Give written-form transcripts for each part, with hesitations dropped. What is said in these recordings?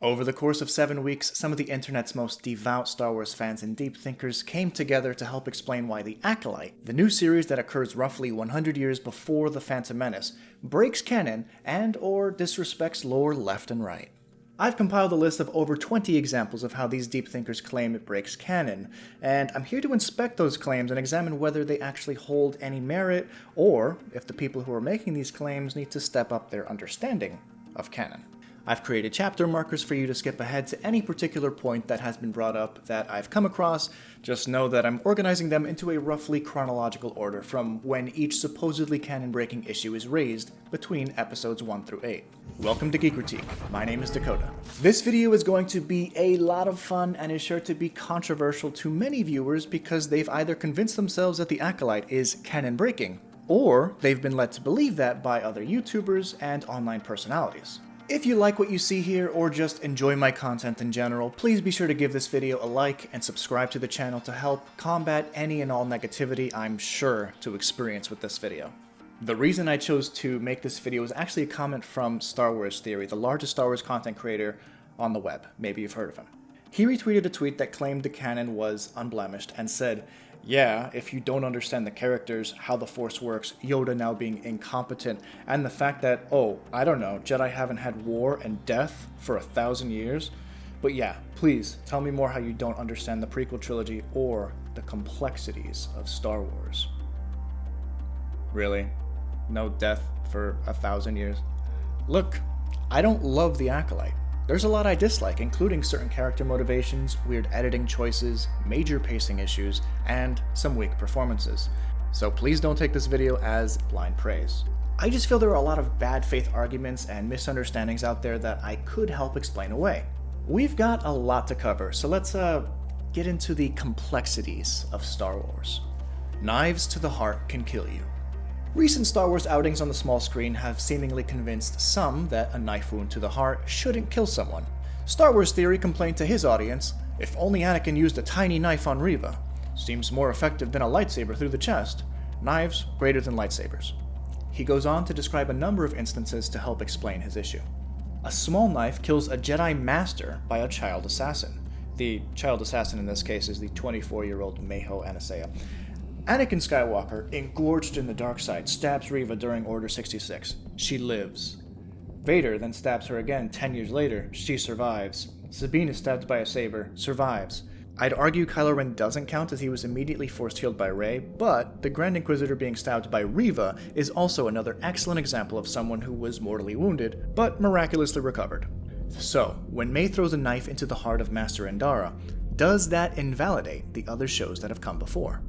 Over the course of 7 weeks, some of the internet's most devout Star Wars fans and deep thinkers came together to help explain why The Acolyte, the new series that occurs roughly 100 years before The Phantom Menace, breaks canon and/or disrespects lore left and right. I've compiled a list of over 20 examples of how these deep thinkers claim it breaks canon, and I'm here to inspect those claims and examine whether they actually hold any merit, or if the people who are making these claims need to step up their understanding of canon. I've created chapter markers for you to skip ahead to any particular point that has been brought up that I've come across. Just know that I'm organizing them into a roughly chronological order from when each supposedly canon-breaking issue is raised between episodes 1 through 8. Welcome to Geekritique. My name is Dakota. This video is going to be a lot of fun and is sure to be controversial to many viewers because they've either convinced themselves that The Acolyte is canon-breaking, or they've been led to believe that by other YouTubers and online personalities. If you like what you see here or just enjoy my content in general, please be sure to give this video a like and subscribe to the channel to help combat any and all negativity I'm sure to experience with this video. The reason I chose to make this video is actually a comment from Star Wars Theory, the largest Star Wars content creator on the web. Maybe you've heard of him. He retweeted a tweet that claimed the canon was unblemished and said, "Yeah, if you don't understand the characters, how the Force works, Yoda now being incompetent, and the fact that, Jedi haven't had war and death for 1,000 years. But yeah, please, tell me more how you don't understand the prequel trilogy or the complexities of Star Wars." Really? No death for 1,000 years? Look, I don't love The Acolyte. There's a lot I dislike, including certain character motivations, weird editing choices, major pacing issues, and some weak performances. So please don't take this video as blind praise. I just feel there are a lot of bad faith arguments and misunderstandings out there that I could help explain away. We've got a lot to cover, so let's get into the complexities of Star Wars. Knives to the heart can kill you. Recent Star Wars outings on the small screen have seemingly convinced some that a knife wound to the heart shouldn't kill someone. Star Wars Theory complained to his audience, "If only Anakin used a tiny knife on Reva. Seems more effective than a lightsaber through the chest. Knives greater than lightsabers." He goes on to describe a number of instances to help explain his issue. A small knife kills a Jedi Master by a child assassin. The child assassin in this case is the 24-year-old Mayho Anasaia. Anakin Skywalker, engorged in the dark side, stabs Reva during Order 66. She lives. Vader then stabs her again 10 years later. She survives. Sabine is stabbed by a saber, survives. I'd argue Kylo Ren doesn't count as he was immediately force-healed by Rey, but the Grand Inquisitor being stabbed by Reva is also another excellent example of someone who was mortally wounded, but miraculously recovered. So, when Mae throws a knife into the heart of Master Endara, does that invalidate the other shows that have come before?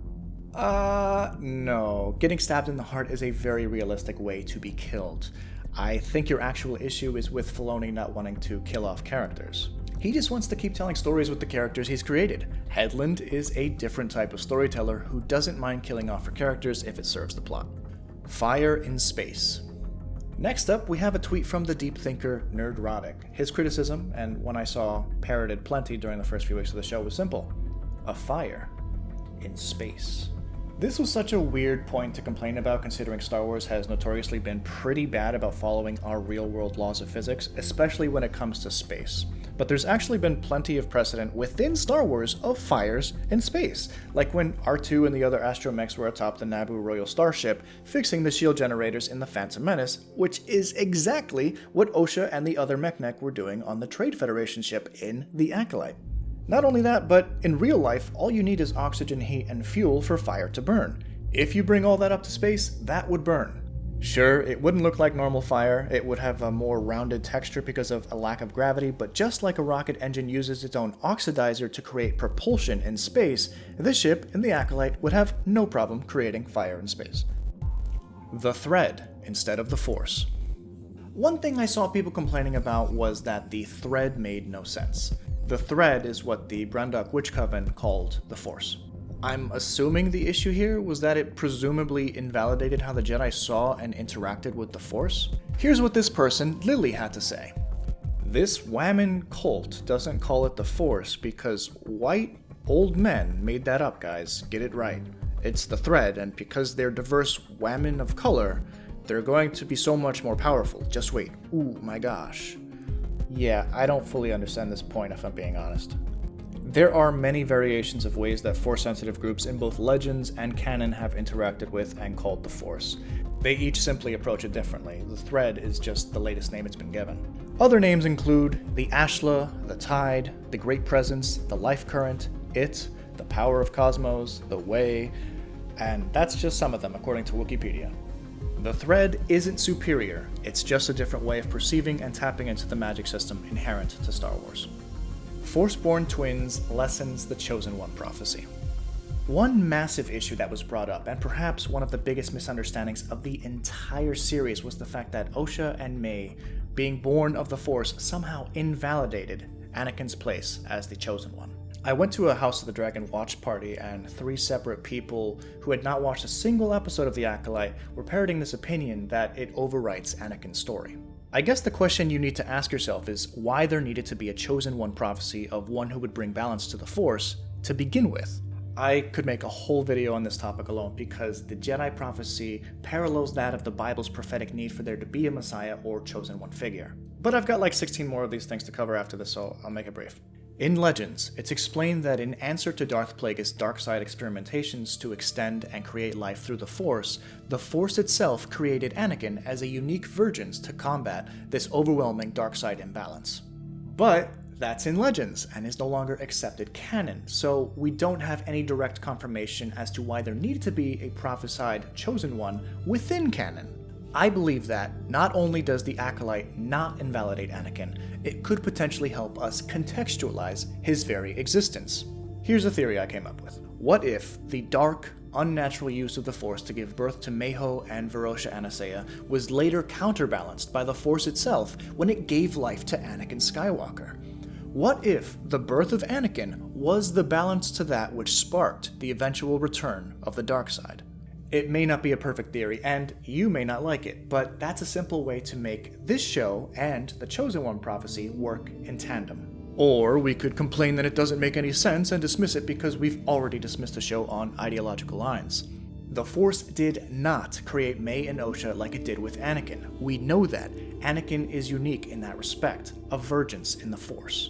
No. Getting stabbed in the heart is a very realistic way to be killed. I think your actual issue is with Filoni not wanting to kill off characters. He just wants to keep telling stories with the characters he's created. Headland is a different type of storyteller who doesn't mind killing off her characters if it serves the plot. Fire in space. Next up, we have a tweet from the deep thinker Nerdrotic. His criticism, and one I saw parroted plenty during the first few weeks of the show, was simple. A fire in space. This was such a weird point to complain about considering Star Wars has notoriously been pretty bad about following our real-world laws of physics, especially when it comes to space. But there's actually been plenty of precedent within Star Wars of fires in space, like when R2 and the other astromechs were atop the Naboo Royal Starship, fixing the shield generators in The Phantom Menace, which is exactly what Osha and the other mechmech were doing on the Trade Federation ship in The Acolyte. Not only that, but in real life, all you need is oxygen, heat, and fuel for fire to burn. If you bring all that up to space, that would burn. Sure, it wouldn't look like normal fire, it would have a more rounded texture because of a lack of gravity, but just like a rocket engine uses its own oxidizer to create propulsion in space, this ship in the Acolyte would have no problem creating fire in space. The thread instead of the Force. One thing I saw people complaining about was that the thread made no sense. The thread is what the Brandok Witch Coven called the Force. I'm assuming the issue here was that it presumably invalidated how the Jedi saw and interacted with the Force. Here's what this person, Lily, had to say. "This whammon cult doesn't call it the Force because white old men made that up, guys. Get it right. It's the thread, and because they're diverse whammon of color, they're going to be so much more powerful. Just wait. Ooh, my gosh." Yeah, I don't fully understand this point if I'm being honest. There are many variations of ways that Force-sensitive groups in both Legends and Canon have interacted with and called the Force. They each simply approach it differently. The thread is just the latest name it's been given. Other names include the Ashla, the Tide, the Great Presence, the Life Current, It, the Power of Cosmos, the Way, and that's just some of them according to Wikipedia. The thread isn't superior, it's just a different way of perceiving and tapping into the magic system inherent to Star Wars. Force-Borne twins Lessens the Chosen One prophecy. One massive issue that was brought up, and perhaps one of the biggest misunderstandings of the entire series, was the fact that Osha and Mae, being born of the Force, somehow invalidated Anakin's place as the Chosen One. I went to a House of the Dragon watch party, and 3 separate people who had not watched a single episode of The Acolyte were parroting this opinion that it overwrites Anakin's story. I guess the question you need to ask yourself is why there needed to be a Chosen One prophecy of one who would bring balance to the Force to begin with. I could make a whole video on this topic alone because the Jedi prophecy parallels that of the Bible's prophetic need for there to be a Messiah or Chosen One figure. But I've got like 16 more of these things to cover after this, so I'll make it brief. In Legends, it's explained that in answer to Darth Plagueis' dark side experimentations to extend and create life through the Force itself created Anakin as a unique virgin to combat this overwhelming dark side imbalance. But that's in Legends and is no longer accepted canon, so we don't have any direct confirmation as to why there needed to be a prophesied Chosen One within canon. I believe that not only does the Acolyte not invalidate Anakin, it could potentially help us contextualize his very existence. Here's a theory I came up with. What if the dark, unnatural use of the Force to give birth to Mayho and Varosha Anasaea was later counterbalanced by the Force itself when it gave life to Anakin Skywalker? What if the birth of Anakin was the balance to that which sparked the eventual return of the dark side? It may not be a perfect theory, and you may not like it, but that's a simple way to make this show and the Chosen One prophecy work in tandem. Or we could complain that it doesn't make any sense and dismiss it because we've already dismissed the show on ideological lines. The Force did not create Mae and Osha like it did with Anakin. We know that. Anakin is unique in that respect, a virgins in the Force.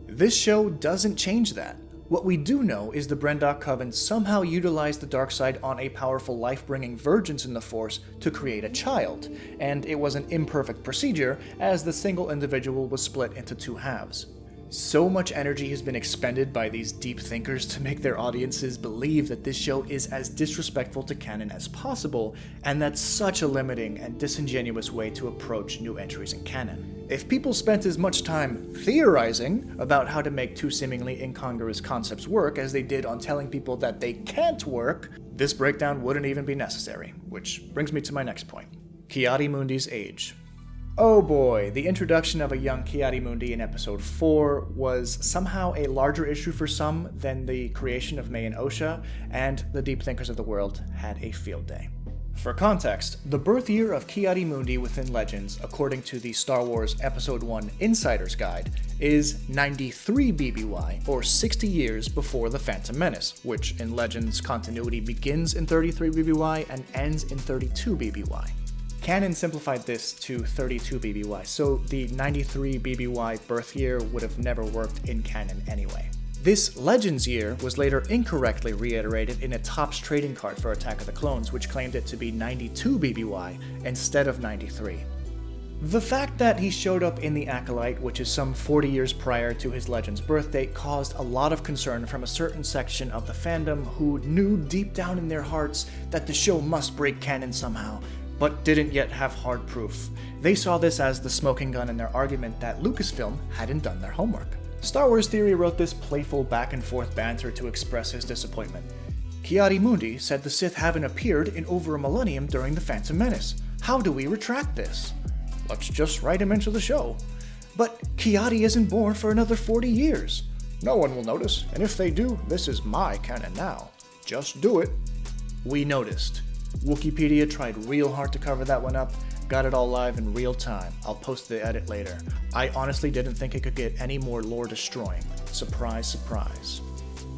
This show doesn't change that. What we do know is the Brendok Coven somehow utilized the dark side on a powerful life-bringing virgins in the Force to create a child, and it was an imperfect procedure as the single individual was split into 2 halves. So much energy has been expended by these deep thinkers to make their audiences believe that this show is as disrespectful to canon as possible, and that's such a limiting and disingenuous way to approach new entries in canon. If people spent as much time theorizing about how to make 2 seemingly incongruous concepts work as they did on telling people that they can't work, this breakdown wouldn't even be necessary, which brings me to my next point. Ki-Adi-Mundi's age. Oh boy, the introduction of a young Ki-Adi-Mundi in episode 4 was somehow a larger issue for some than the creation of Mae and Osha, and the deep thinkers of the world had a field day. For context, the birth year of Ki-Adi-Mundi within Legends, according to the Star Wars Episode 1 Insider's Guide, is 93 BBY, or 60 years before The Phantom Menace, which in Legends continuity begins in 33 BBY and ends in 32 BBY. Canon simplified this to 32 BBY, so the 93 BBY birth year would have never worked in canon anyway. This Legends year was later incorrectly reiterated in a Topps trading card for Attack of the Clones, which claimed it to be 92 BBY instead of 93. The fact that he showed up in The Acolyte, which is some 40 years prior to his Legends birthday, caused a lot of concern from a certain section of the fandom who knew deep down in their hearts that the show must break canon somehow, but didn't yet have hard proof. They saw this as the smoking gun in their argument that Lucasfilm hadn't done their homework. Star Wars Theory wrote this playful back-and-forth banter to express his disappointment. Ki-Adi-Mundi said the Sith haven't appeared in over a millennium during The Phantom Menace. How do we retract this? Let's just write him into the show. But Ki-Adi isn't born for another 40 years. No one will notice, and if they do, this is my canon now. Just do it. We noticed. Wikipedia tried real hard to cover that one up, got it all live in real time. I'll post the edit later. I honestly didn't think it could get any more lore-destroying. Surprise, surprise.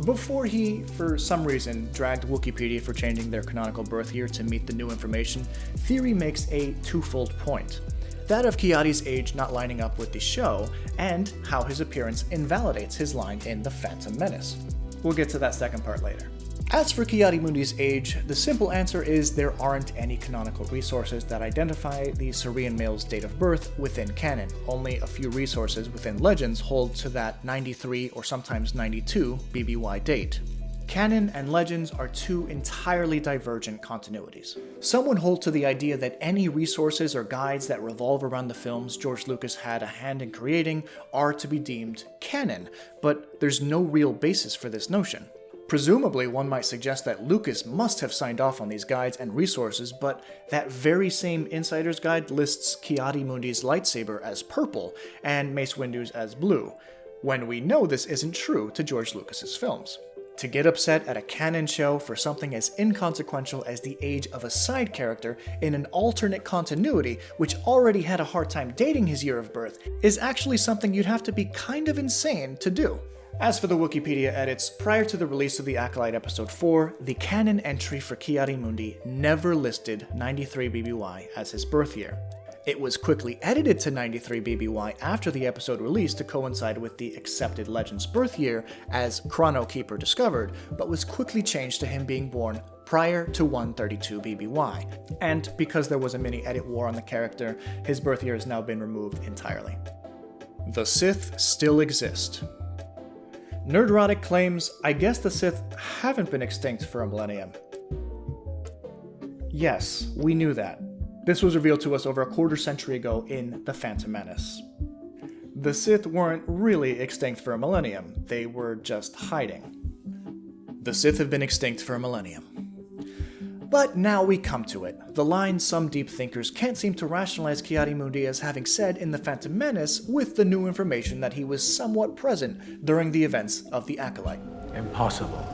Before he, for some reason, dragged Wikipedia for changing their canonical birth year to meet the new information, Theory makes a twofold point. that of Ki-Adi's age not lining up with the show, and how his appearance invalidates his line in The Phantom Menace. We'll get to that second part later. As for Ki-Adi-Mundi's age, the simple answer is there aren't any canonical resources that identify the Saurian male's date of birth within canon. Only a few resources within Legends hold to that 93 or sometimes 92 BBY date. Canon and Legends are two entirely divergent continuities. Some would hold to the idea that any resources or guides that revolve around the films George Lucas had a hand in creating are to be deemed canon, but there's no real basis for this notion. Presumably, one might suggest that Lucas must have signed off on these guides and resources, but that very same Insider's Guide lists Ki-Adi-Mundi's lightsaber as purple and Mace Windu's as blue, when we know this isn't true to George Lucas's films. To get upset at a canon show for something as inconsequential as the age of a side character in an alternate continuity which already had a hard time dating his year of birth is actually something you'd have to be kind of insane to do. As for the Wikipedia edits, prior to the release of the Acolyte Episode 4, the canon entry for Ki-Adi-Mundi never listed 93 BBY as his birth year. It was quickly edited to 93 BBY after the episode released to coincide with the accepted Legends birth year, as Chrono Keeper discovered, but was quickly changed to him being born prior to 132 BBY. And because there was a mini edit war on the character, his birth year has now been removed entirely. The Sith still exist. Nerdrotic claims, I guess the Sith haven't been extinct for a millennium. Yes, we knew that. This was revealed to us over a quarter century ago in The Phantom Menace. The Sith weren't really extinct for a millennium, they were just hiding. The Sith have been extinct for a millennium. But now we come to it, the line some deep thinkers can't seem to rationalize Ki-Adi-Mundi as having said in The Phantom Menace with the new information that he was somewhat present during the events of the Acolyte. Impossible.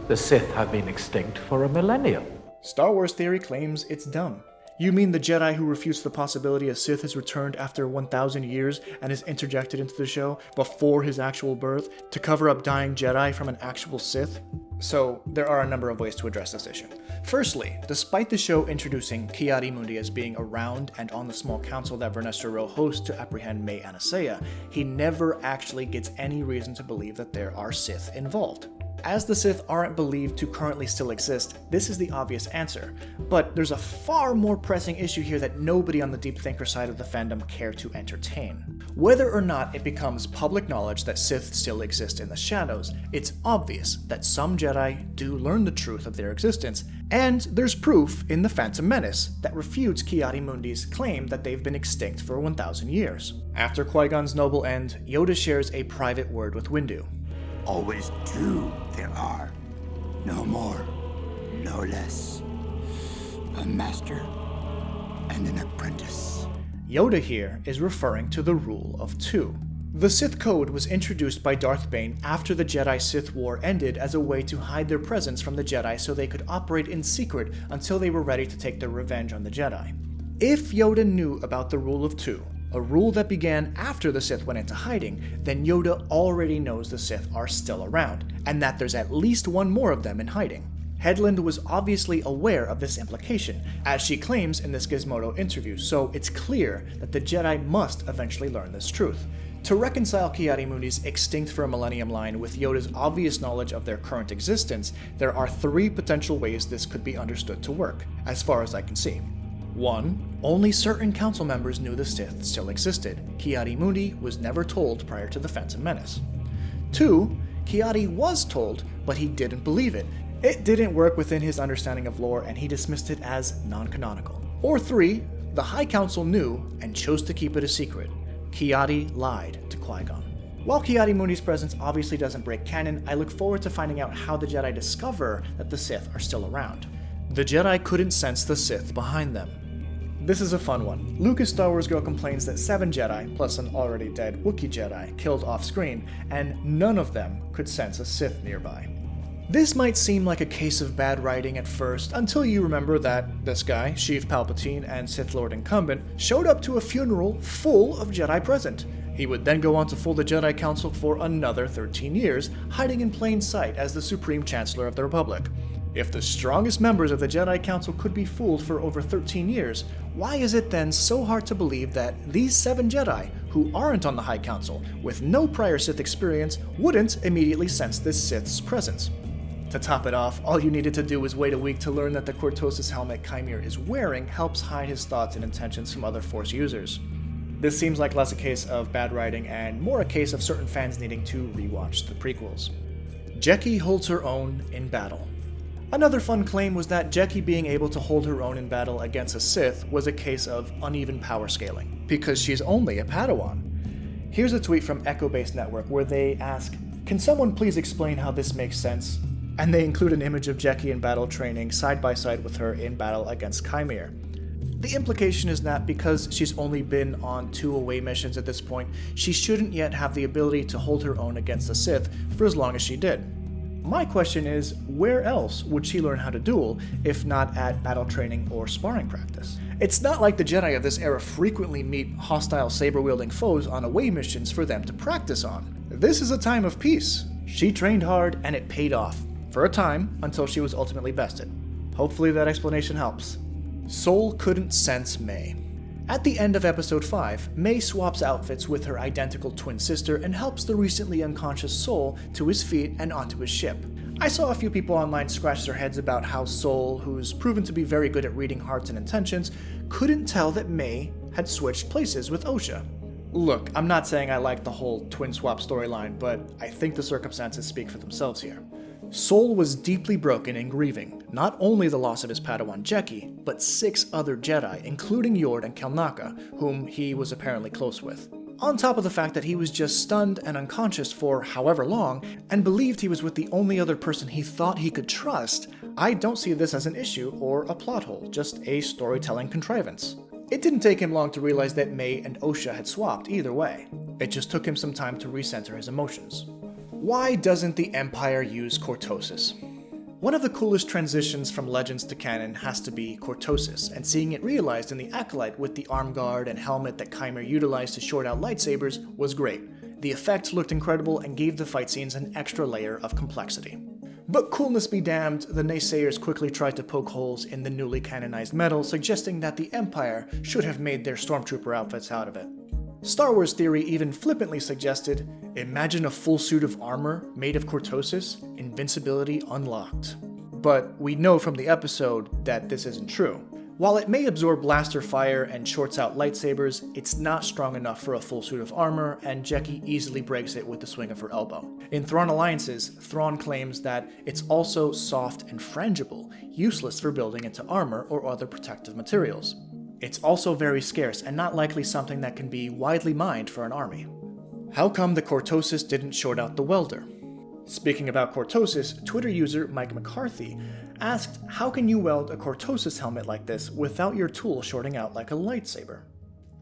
The Sith have been extinct for a millennium. Star Wars theory claims it's dumb. You mean the Jedi who refutes the possibility a Sith has returned after 1,000 years and is interjected into the show before his actual birth to cover up dying Jedi from an actual Sith? So, there are a number of ways to address this issue. Firstly, despite the show introducing Ki-Adi-Mundi as being around and on the small council that Vernestra Rowe hosts to apprehend Mae Anasaia, he never actually gets any reason to believe that there are Sith involved. As the Sith aren't believed to currently still exist, this is the obvious answer. But there's a far more pressing issue here that nobody on the deep thinker side of the fandom care to entertain. Whether or not it becomes public knowledge that Sith still exist in the shadows, it's obvious that some Jedi do learn the truth of their existence, and there's proof in The Phantom Menace that refutes Ki-Adi-Mundi's claim that they've been extinct for 1,000 years. After Qui-Gon's noble end, Yoda shares a private word with Windu. Always two there are. No more, no less. A master and an apprentice. Yoda here is referring to the rule of two. The Sith Code was introduced by Darth Bane after the Jedi-Sith War ended as a way to hide their presence from the Jedi so they could operate in secret until they were ready to take their revenge on the Jedi. If Yoda knew about the rule of two, a rule that began after the Sith went into hiding, then Yoda already knows the Sith are still around, and that there's at least one more of them in hiding. Headland was obviously aware of this implication, as she claims in this Gizmodo interview, so it's clear that the Jedi must eventually learn this truth. To reconcile Ki-Adi-Mundi's extinct for a millennium line with Yoda's obvious knowledge of their current existence, there are three potential ways this could be understood to work, as far as I can see. 1. Only certain council members knew the Sith still existed. Ki-Adi-Mundi was never told prior to The Phantom Menace. 2. Ki-Adi was told, but he didn't believe it. It didn't work within his understanding of lore and he dismissed it as non-canonical. Or 3. The High Council knew and chose to keep it a secret. Ki-Adi lied to Qui-Gon. While Ki-Adi-Mundi's presence obviously doesn't break canon, I look forward to finding out how the Jedi discover that the Sith are still around. The Jedi couldn't sense the Sith behind them. This is a fun one. Lucas Star Wars Girl complains that 7 Jedi, plus an already dead Wookiee Jedi, killed off-screen, and none of them could sense a Sith nearby. This might seem like a case of bad writing at first, until you remember that this guy, Sheev Palpatine and Sith Lord Incumbent, showed up to a funeral full of Jedi present. He would then go on to fool the Jedi Council for another 13 years, hiding in plain sight as the Supreme Chancellor of the Republic. If the strongest members of the Jedi Council could be fooled for over 13 years, why is it then so hard to believe that these 7 Jedi, who aren't on the High Council, with no prior Sith experience, wouldn't immediately sense this Sith's presence? To top it off, all you needed to do was wait a week to learn that the Cortosis helmet Chimere is wearing helps hide his thoughts and intentions from other Force users. This seems like less a case of bad writing and more a case of certain fans needing to rewatch the prequels. Jecki holds her own in battle. Another fun claim was that Jecki being able to hold her own in battle against a Sith was a case of uneven power scaling, because she's only a Padawan. Here's a tweet from Echo Base Network where they ask, "Can someone please explain how this makes sense?" And they include an image of Jecki in battle training side by side with her in battle against Chimere. The implication is that because she's only been on 2 away missions at this point, she shouldn't yet have the ability to hold her own against the Sith for as long as she did. My question is, where else would she learn how to duel, if not at battle training or sparring practice? It's not like the Jedi of this era frequently meet hostile saber-wielding foes on away missions for them to practice on. This is a time of peace. She trained hard and it paid off, for a time, until she was ultimately bested. Hopefully that explanation helps. Sol couldn't sense Mae. At the end of episode 5, Mae swaps outfits with her identical twin sister and helps the recently unconscious Sol to his feet and onto his ship. I saw a few people online scratch their heads about how Sol, who's proven to be very good at reading hearts and intentions, couldn't tell that Mae had switched places with Osha. Look, I'm not saying I like the whole twin swap storyline, but I think the circumstances speak for themselves here. Sol was deeply broken and grieving not only the loss of his Padawan Jecki, but 6 other Jedi, including Yord and Kelnaka, whom he was apparently close with. On top of the fact that he was just stunned and unconscious for however long, and believed he was with the only other person he thought he could trust, I don't see this as an issue or a plot hole, just a storytelling contrivance. It didn't take him long to realize that Mae and Osha had swapped either way. It just took him some time to recenter his emotions. Why doesn't the Empire use Cortosis? One of the coolest transitions from Legends to Canon has to be Cortosis, and seeing it realized in the Acolyte with the arm guard and helmet that Chimere utilized to short out lightsabers was great. The effects looked incredible and gave the fight scenes an extra layer of complexity. But coolness be damned, the naysayers quickly tried to poke holes in the newly canonized metal, suggesting that the Empire should have made their stormtrooper outfits out of it. Star Wars Theory even flippantly suggested, imagine a full suit of armor made of Cortosis, invincibility unlocked. But we know from the episode that this isn't true. While it may absorb blaster fire and shorts out lightsabers, it's not strong enough for a full suit of armor, and Jecki easily breaks it with the swing of her elbow. In Thrawn Alliances, Thrawn claims that it's also soft and frangible, useless for building into armor or other protective materials. It's also very scarce and not likely something that can be widely mined for an army. How come the Cortosis didn't short out the Welder? Speaking about Cortosis, Twitter user Mike McCarthy asked, how can you weld a Cortosis helmet like this without your tool shorting out like a lightsaber?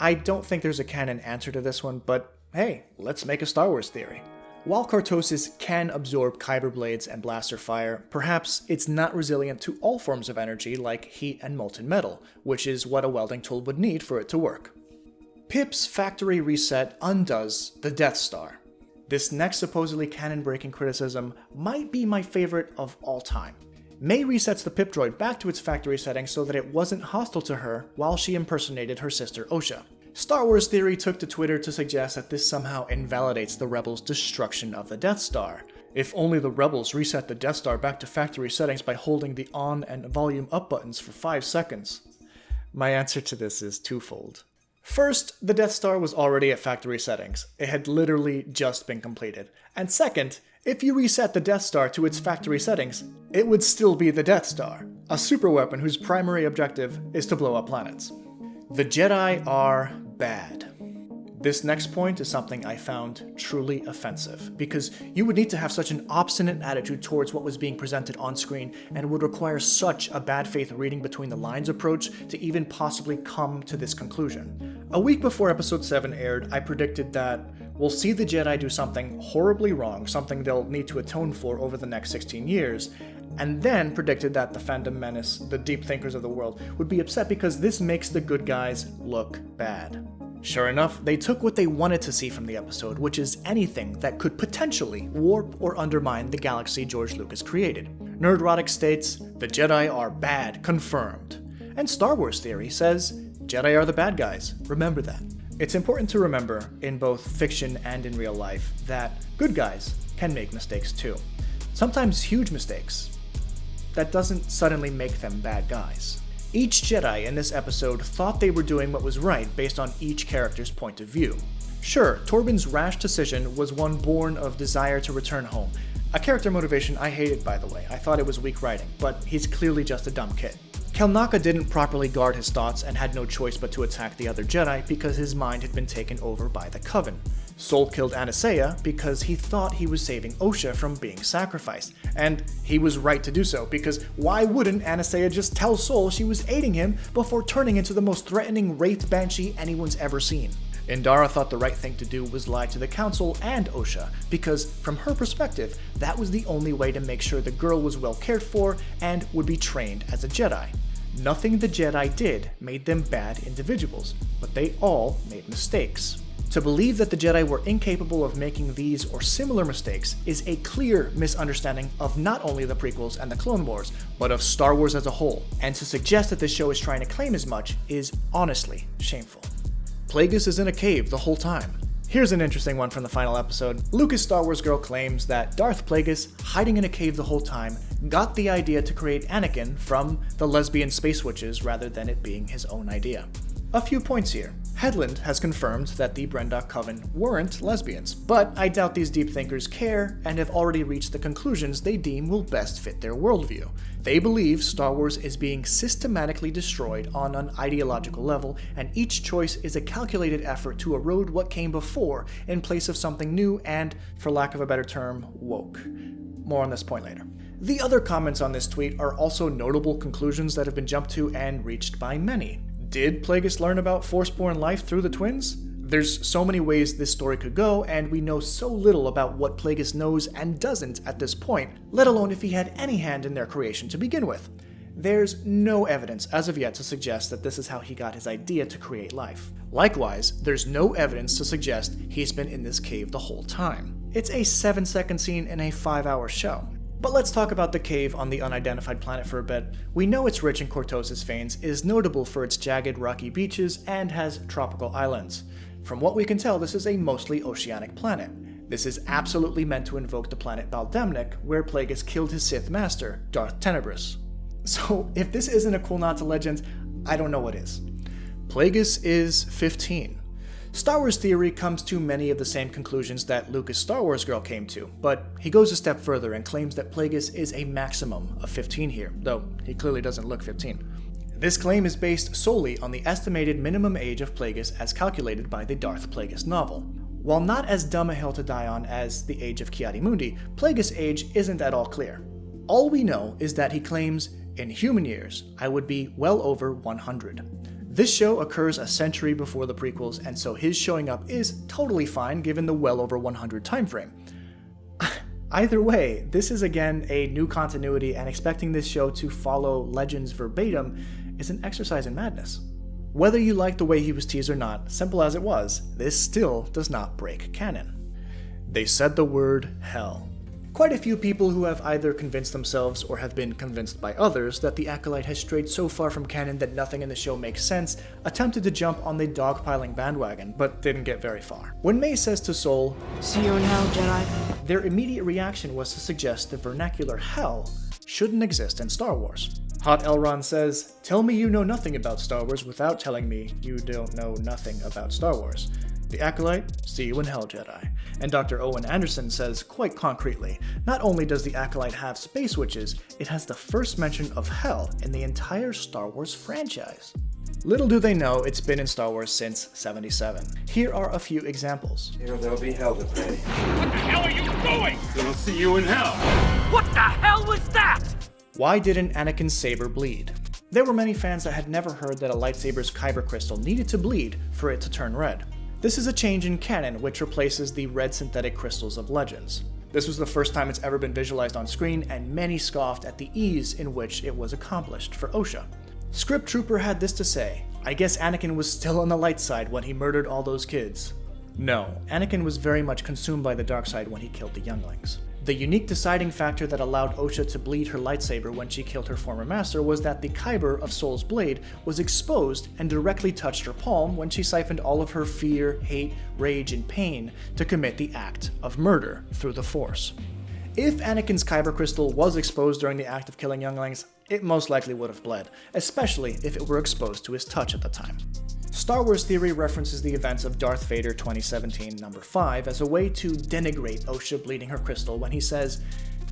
I don't think there's a canon answer to this one, but hey, let's make a Star Wars theory. While Cortosis can absorb kyber blades and blaster fire, perhaps it's not resilient to all forms of energy like heat and molten metal, which is what a welding tool would need for it to work. Pip's factory reset undoes the Death Star. This next supposedly canon-breaking criticism might be my favorite of all time. Mae resets the Pip droid back to its factory setting so that it wasn't hostile to her while she impersonated her sister Osha. Star Wars Theory took to Twitter to suggest that this somehow invalidates the Rebels' destruction of the Death Star. If only the Rebels reset the Death Star back to factory settings by holding the on and volume up buttons for 5 seconds. My answer to this is twofold. First, the Death Star was already at factory settings. It had literally just been completed. And second, if you reset the Death Star to its factory settings, it would still be the Death Star, a superweapon whose primary objective is to blow up planets. The Jedi are bad. This next point is something I found truly offensive, because you would need to have such an obstinate attitude towards what was being presented on screen, and it would require such a bad faith reading between the lines approach to even possibly come to this conclusion. A week before episode 7 aired, I predicted that we'll see the Jedi do something horribly wrong, something they'll need to atone for over the next 16 years, and then predicted that the fandom menace, the deep thinkers of the world, would be upset because this makes the good guys look bad. Sure enough, they took what they wanted to see from the episode, which is anything that could potentially warp or undermine the galaxy George Lucas created. Nerdrotic states, "The Jedi are bad, confirmed." And Star Wars Theory says, "Jedi are the bad guys, remember that." It's important to remember, in both fiction and in real life, that good guys can make mistakes too. Sometimes huge mistakes. That doesn't suddenly make them bad guys. Each Jedi in this episode thought they were doing what was right based on each character's point of view. Sure, Torben's rash decision was one born of desire to return home. A character motivation I hated, by the way. I thought it was weak writing, but he's clearly just a dumb kid. Kelnaka didn't properly guard his thoughts and had no choice but to attack the other Jedi because his mind had been taken over by the Coven. Sol killed Anastasia because he thought he was saving Osha from being sacrificed. And he was right to do so, because why wouldn't Anastasia just tell Sol she was aiding him before turning into the most threatening wraith banshee anyone's ever seen? Indara thought the right thing to do was lie to the Council and Osha, because from her perspective, that was the only way to make sure the girl was well cared for and would be trained as a Jedi. Nothing the Jedi did made them bad individuals, but they all made mistakes. To believe that the Jedi were incapable of making these or similar mistakes is a clear misunderstanding of not only the prequels and the Clone Wars, but of Star Wars as a whole, and to suggest that this show is trying to claim as much is honestly shameful. Plagueis is in a cave the whole time. Here's an interesting one from the final episode. Lucas Star Wars Girl claims that Darth Plagueis, hiding in a cave the whole time, got the idea to create Anakin from the lesbian space witches rather than it being his own idea. A few points here. Headland has confirmed that the Brendok Coven weren't lesbians, but I doubt these deep thinkers care and have already reached the conclusions they deem will best fit their worldview. They believe Star Wars is being systematically destroyed on an ideological level, and each choice is a calculated effort to erode what came before in place of something new and, for lack of a better term, woke. More on this point later. The other comments on this tweet are also notable conclusions that have been jumped to and reached by many. Did Plagueis learn about Force-Borne life through the twins? There's so many ways this story could go, and we know so little about what Plagueis knows and doesn't at this point, let alone if he had any hand in their creation to begin with. There's no evidence as of yet to suggest that this is how he got his idea to create life. Likewise, there's no evidence to suggest he's been in this cave the whole time. It's a 7-second scene in a 5-hour show. But let's talk about the cave on the unidentified planet for a bit. We know it's rich in Cortosis veins, is notable for its jagged rocky beaches, and has tropical islands. From what we can tell, this is a mostly oceanic planet. This is absolutely meant to invoke the planet Baldemnik, where Plagueis killed his Sith master, Darth Tenebrous. So if this isn't a cool nod to Legends, I don't know what is. Plagueis is 15. Star Wars Theory comes to many of the same conclusions that Lucas Star Wars Girl came to, but he goes a step further and claims that Plagueis is a maximum of 15 here, though he clearly doesn't look 15. This claim is based solely on the estimated minimum age of Plagueis as calculated by the Darth Plagueis novel. While not as dumb a hill to die on as the age of Ki-Adi-Mundi, Plagueis' age isn't at all clear. All we know is that he claims, in human years, I would be well over 100. This show occurs a century before the prequels, and so his showing up is totally fine given the well over 100 timeframe. Either way, this is again a new continuity, and expecting this show to follow Legends verbatim is an exercise in madness. Whether you like the way he was teased or not, simple as it was, this still does not break canon. They said the word hell. Quite a few people who have either convinced themselves or have been convinced by others that the Acolyte has strayed so far from canon that nothing in the show makes sense attempted to jump on the dogpiling bandwagon, but didn't get very far. When Mae says to Sol, "See you in hell, Jedi," their immediate reaction was to suggest the vernacular hell shouldn't exist in Star Wars. Hot Elrond says, "Tell me you know nothing about Star Wars without telling me you don't know nothing about Star Wars. The Acolyte, see you in hell, Jedi." And Dr. Owen Anderson says quite concretely, not only does the Acolyte have space witches, it has the first mention of hell in the entire Star Wars franchise. Little do they know it's been in Star Wars since '77. Here are a few examples. Here there'll be hell to pay. What the hell are you doing? They'll see you in hell. What the hell was that? Why didn't Anakin's saber bleed? There were many fans that had never heard that a lightsaber's kyber crystal needed to bleed for it to turn red. This is a change in canon which replaces the red synthetic crystals of Legends. This was the first time it's ever been visualized on screen, and many scoffed at the ease in which it was accomplished for Osha. Script Trooper had this to say, "I guess Anakin was still on the light side when he murdered all those kids." No, Anakin was very much consumed by the dark side when he killed the younglings. The unique deciding factor that allowed Osha to bleed her lightsaber when she killed her former master was that the kyber of Soul's blade was exposed and directly touched her palm when she siphoned all of her fear, hate, rage, and pain to commit the act of murder through the Force. If Anakin's kyber crystal was exposed during the act of killing younglings, it most likely would have bled, especially if it were exposed to his touch at the time. Star Wars Theory references the events of Darth Vader 2017 number 5 as a way to denigrate Osha bleeding her crystal when he says,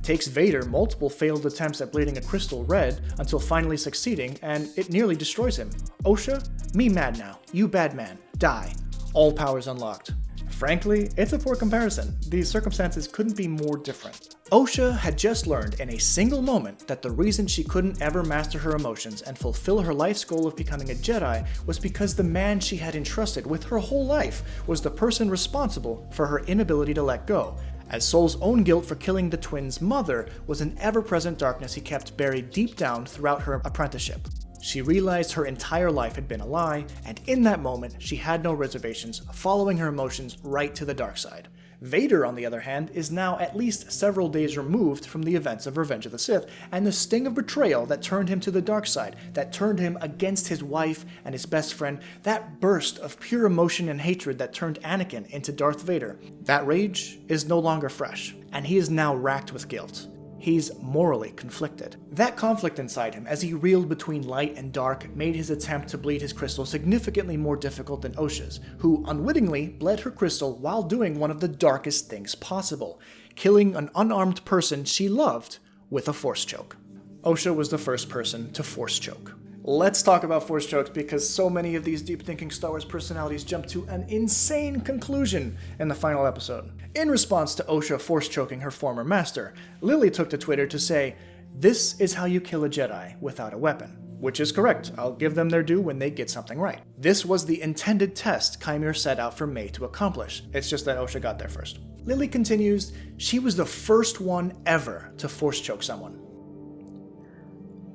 "Takes Vader multiple failed attempts at bleeding a crystal red until finally succeeding, and it nearly destroys him. Osha, me mad now, you bad man, die. All powers unlocked." Frankly, it's a poor comparison. These circumstances couldn't be more different. Osha had just learned in a single moment that the reason she couldn't ever master her emotions and fulfill her life's goal of becoming a Jedi was because the man she had entrusted with her whole life was the person responsible for her inability to let go, as Soul's own guilt for killing the twins' mother was an ever-present darkness he kept buried deep down throughout her apprenticeship. She realized her entire life had been a lie, and in that moment, she had no reservations, following her emotions right to the dark side. Vader, on the other hand, is now at least several days removed from the events of Revenge of the Sith, and the sting of betrayal that turned him to the dark side, that turned him against his wife and his best friend, that burst of pure emotion and hatred that turned Anakin into Darth Vader, that rage is no longer fresh, and he is now racked with guilt. He's morally conflicted. That conflict inside him, as he reeled between light and dark, made his attempt to bleed his crystal significantly more difficult than Osha's, who unwittingly bled her crystal while doing one of the darkest things possible, killing an unarmed person she loved with a force choke. Osha was the first person to force choke. Let's talk about force chokes because so many of these deep-thinking Star Wars personalities jump to an insane conclusion in the final episode. In response to Osha force choking her former master, Lily took to Twitter to say, "This is how you kill a Jedi without a weapon." Which is correct. I'll give them their due when they get something right. This was the intended test Chimere set out for Mae to accomplish. It's just that Osha got there first. Lily continues, "She was the first one ever to force choke someone."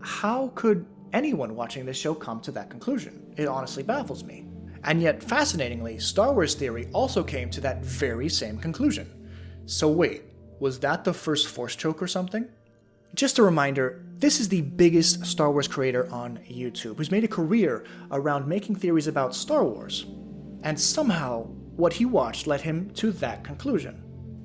How could anyone watching this show come to that conclusion? It honestly baffles me. And yet, fascinatingly, Star Wars Theory also came to that very same conclusion. So wait, was that the first force choke or something? Just a reminder, this is the biggest Star Wars creator on YouTube, who's made a career around making theories about Star Wars. And somehow, what he watched led him to that conclusion.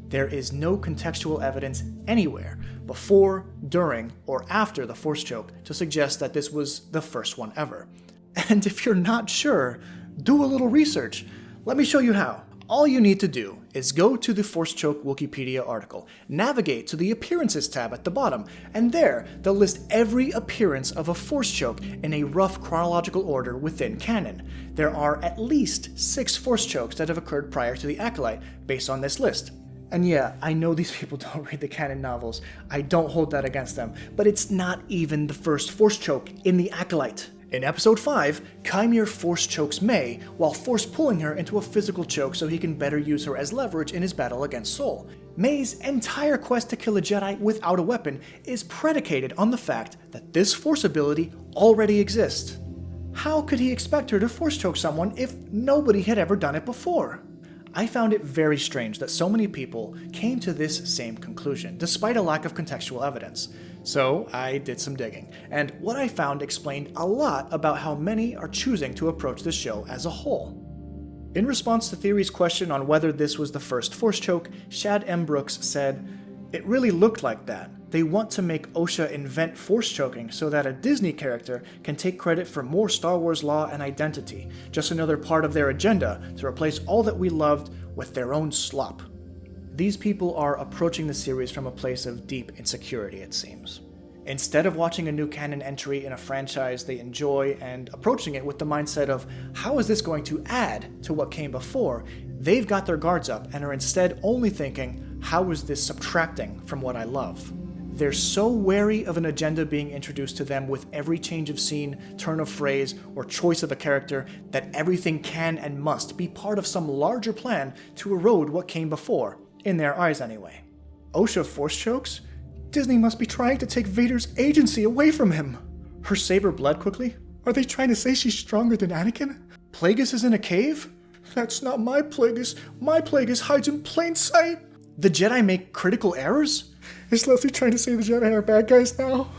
There is no contextual evidence anywhere, before, during, or after the force choke, to suggest that this was the first one ever. And if you're not sure, do a little research. Let me show you how. All you need to do is go to the Force Choke Wikipedia article, navigate to the Appearances tab at the bottom, and there they'll list every appearance of a Force Choke in a rough chronological order within canon. There are at least 6 Force Chokes that have occurred prior to the Acolyte, based on this list. And yeah, I know these people don't read the canon novels, I don't hold that against them, but it's not even the first Force Choke in the Acolyte. In Episode 5, Chimere force chokes Mae while force pulling her into a physical choke so he can better use her as leverage in his battle against Soul. Mae's entire quest to kill a Jedi without a weapon is predicated on the fact that this force ability already exists. How could he expect her to force choke someone if nobody had ever done it before? I found it very strange that so many people came to this same conclusion, despite a lack of contextual evidence. So I did some digging, and what I found explained a lot about how many are choosing to approach this show as a whole. In response to Theory's question on whether this was the first force choke, Shad M. Brooks said, "It really looked like that. They want to make Osha invent force choking so that a Disney character can take credit for more Star Wars lore and identity, just another part of their agenda to replace all that we loved with their own slop." These people are approaching the series from a place of deep insecurity, it seems. Instead of watching a new canon entry in a franchise they enjoy and approaching it with the mindset of, how is this going to add to what came before, they've got their guards up and are instead only thinking, how is this subtracting from what I love? They're so wary of an agenda being introduced to them with every change of scene, turn of phrase, or choice of a character that everything can and must be part of some larger plan to erode what came before, in their eyes anyway. Osha force chokes? Disney must be trying to take Vader's agency away from him. Her saber bled quickly? Are they trying to say she's stronger than Anakin? Plagueis is in a cave? That's not my Plagueis. My Plagueis hides in plain sight. The Jedi make critical errors? Is Leslie trying to say the Jedi are bad guys now?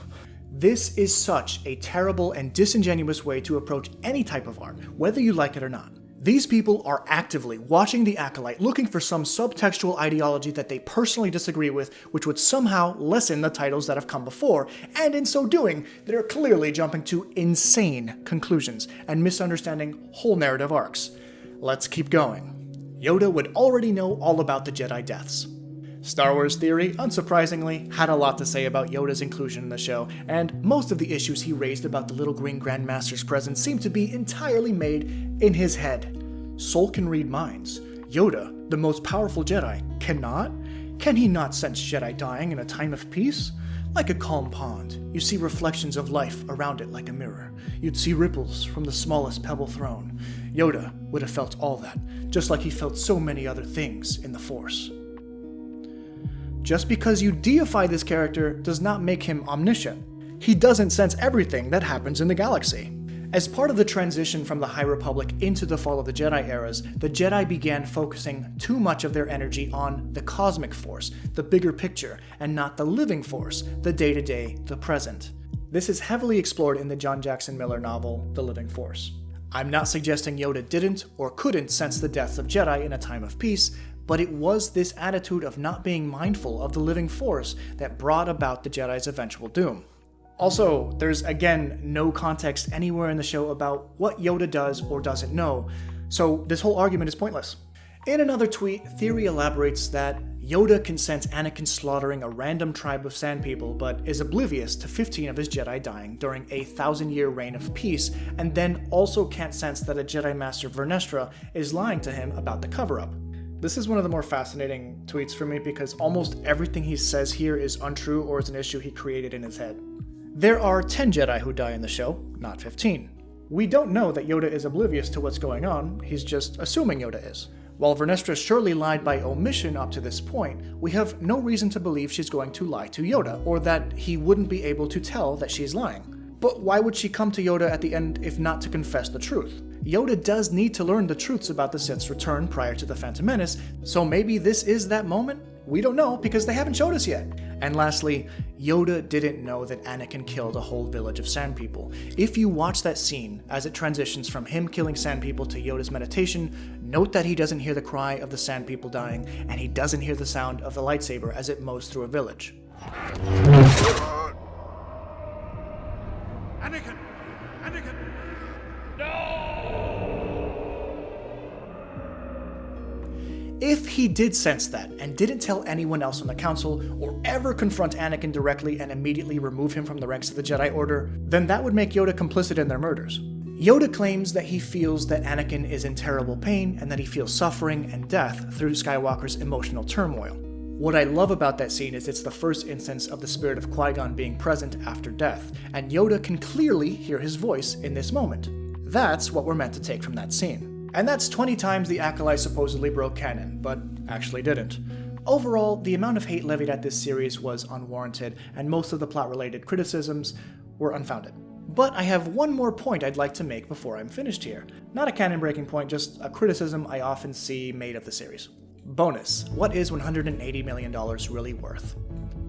This is such a terrible and disingenuous way to approach any type of art, whether you like it or not. These people are actively watching the Acolyte, looking for some subtextual ideology that they personally disagree with, which would somehow lessen the titles that have come before, and in so doing, they're clearly jumping to insane conclusions and misunderstanding whole narrative arcs. Let's keep going. Yoda would already know all about the Jedi deaths. Star Wars Theory, unsurprisingly, had a lot to say about Yoda's inclusion in the show, and most of the issues he raised about the little green Grandmaster's presence seem to be entirely made in his head. Soul can read minds. Yoda, the most powerful Jedi, cannot? Can he not sense Jedi dying in a time of peace? Like a calm pond, you see reflections of life around it like a mirror. You'd see ripples from the smallest pebble thrown. Yoda would have felt all that, just like he felt so many other things in the Force. Just because you deify this character does not make him omniscient. He doesn't sense everything that happens in the galaxy. As part of the transition from the High Republic into the Fall of the Jedi eras, the Jedi began focusing too much of their energy on the cosmic force, the bigger picture, and not the living force, the day-to-day, the present. This is heavily explored in the John Jackson Miller novel, The Living Force. I'm not suggesting Yoda didn't or couldn't sense the deaths of Jedi in a time of peace, but it was this attitude of not being mindful of the living force that brought about the Jedi's eventual doom. Also, there's again no context anywhere in the show about what Yoda does or doesn't know, so this whole argument is pointless. In another tweet, Theory elaborates that Yoda can sense Anakin slaughtering a random tribe of sand people, but is oblivious to 15 of his Jedi dying during a 1,000-year reign of peace, and then also can't sense that a Jedi Master Vernestra is lying to him about the cover-up. This is one of the more fascinating tweets for me because almost everything he says here is untrue or is an issue he created in his head. There are 10 Jedi who die in the show, not 15. We don't know that Yoda is oblivious to what's going on, he's just assuming Yoda is. While Vernestra surely lied by omission up to this point, we have no reason to believe she's going to lie to Yoda, or that he wouldn't be able to tell that she's lying. But why would she come to Yoda at the end if not to confess the truth? Yoda does need to learn the truths about the Sith's return prior to the Phantom Menace, so maybe this is that moment? We don't know because they haven't showed us yet. And lastly, Yoda didn't know that Anakin killed a whole village of sand people. If you watch that scene as it transitions from him killing sand people to Yoda's meditation, note that he doesn't hear the cry of the sand people dying, and he doesn't hear the sound of the lightsaber as it mows through a village. Anakin! Anakin! If he did sense that and didn't tell anyone else on the council or ever confront Anakin directly and immediately remove him from the ranks of the Jedi Order, then that would make Yoda complicit in their murders. Yoda claims that he feels that Anakin is in terrible pain and that he feels suffering and death through Skywalker's emotional turmoil. What I love about that scene is it's the first instance of the spirit of Qui-Gon being present after death, and Yoda can clearly hear his voice in this moment. That's what we're meant to take from that scene. And that's 20 times the Acolyte supposedly broke canon, but actually didn't. Overall, the amount of hate levied at this series was unwarranted, and most of the plot-related criticisms were unfounded. But I have one more point I'd like to make before I'm finished here. Not a canon-breaking point, just a criticism I often see made of the series. Bonus: what is $180 million really worth?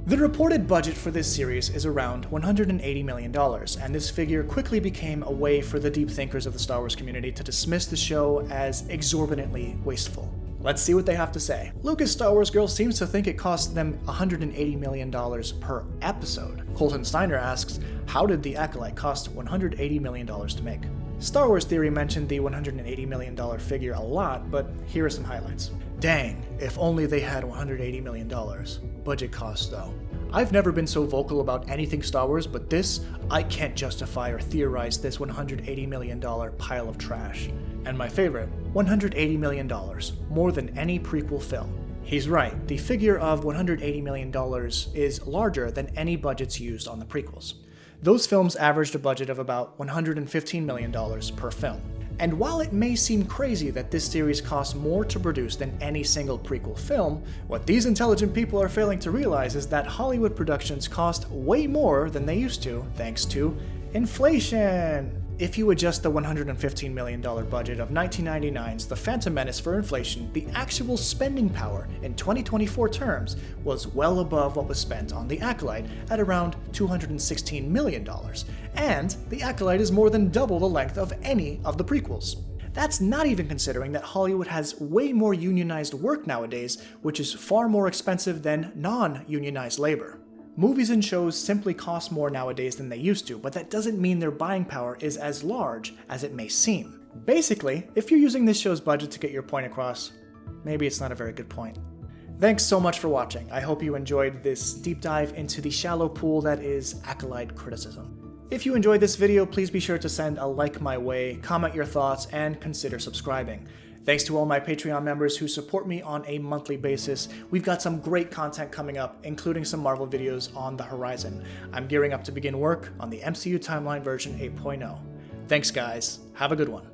The reported budget for this series is around $180 million, and this figure quickly became a way for the deep thinkers of the Star Wars community to dismiss the show as exorbitantly wasteful. Let's see what they have to say. Lucas Star Wars Girl seems to think it cost them $180 million per episode. Colton Steiner asks, how did The Acolyte cost $180 million to make? Star Wars Theory mentioned the $180 million figure a lot, but here are some highlights. Dang, if only they had $180 million. Budget cost, though. I've never been so vocal about anything Star Wars, but this, I can't justify or theorize this $180 million pile of trash. And my favorite, $180 million, more than any prequel film. He's right, the figure of $180 million is larger than any budgets used on the prequels. Those films averaged a budget of about $115 million per film. And while it may seem crazy that this series costs more to produce than any single prequel film, what these intelligent people are failing to realize is that Hollywood productions cost way more than they used to, thanks to inflation. If you adjust the $115 million budget of 1999's The Phantom Menace for inflation, the actual spending power in 2024 terms was well above what was spent on The Acolyte at around $216 million, and The Acolyte is more than double the length of any of the prequels. That's not even considering that Hollywood has way more unionized work nowadays, which is far more expensive than non-unionized labor. Movies and shows simply cost more nowadays than they used to, but that doesn't mean their buying power is as large as it may seem. Basically, if you're using this show's budget to get your point across, maybe it's not a very good point. Thanks so much for watching. I hope you enjoyed this deep dive into the shallow pool that is Acolyte criticism. If you enjoyed this video, please be sure to send a like my way, comment your thoughts, and consider subscribing. Thanks to all my Patreon members who support me on a monthly basis. We've got some great content coming up, including some Marvel videos on the horizon. I'm gearing up to begin work on the MCU Timeline version 8.0. Thanks guys, have a good one.